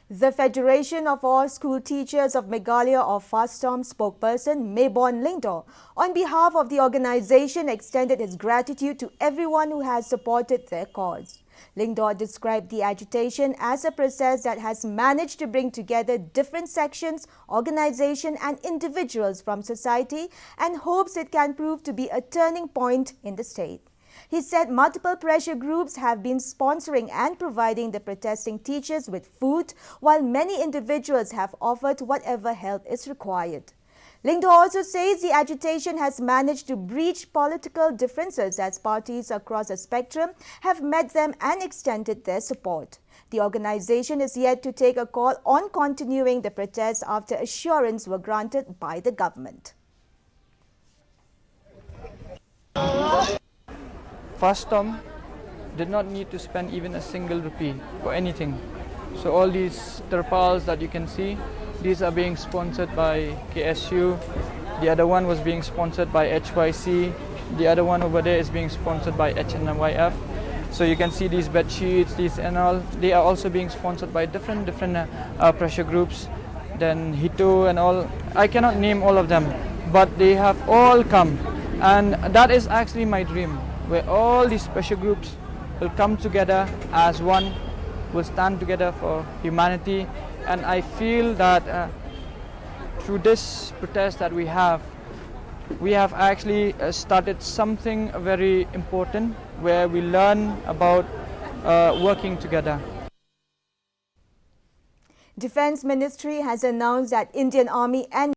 The Federation of All School Teachers of Meghalaya or Fastom spokesperson Maybon Lingdo, on behalf of the organization, extended his gratitude to everyone who has supported their cause. Lingdo described the agitation as a process that has managed to bring together different sections, organizations and individuals from society and hopes it can prove to be a turning point in the state. He said multiple pressure groups have been sponsoring and providing the protesting teachers with food, while many individuals have offered whatever help is required. Lingdo also says the agitation has managed to breach political differences as parties across the spectrum have met them and extended their support. The organization is yet to take a call on continuing the protests after assurance were granted by the government. Fastom did not need to spend even a single rupee for anything. So all these tarpals that you can see, these are being sponsored by KSU. The other one was being sponsored by HYC. The other one over there is being sponsored by HNYF. So you can see these bed sheets, these and all. They are also being sponsored by different pressure groups. Then Hito and all. I cannot name all of them, but they have all come, and that is actually my dream, where all these pressure groups will come together as one, will stand together for humanity. And I feel that through this protest that we have actually started something very important, where we learn about working together. Defense Ministry has announced that Indian Army and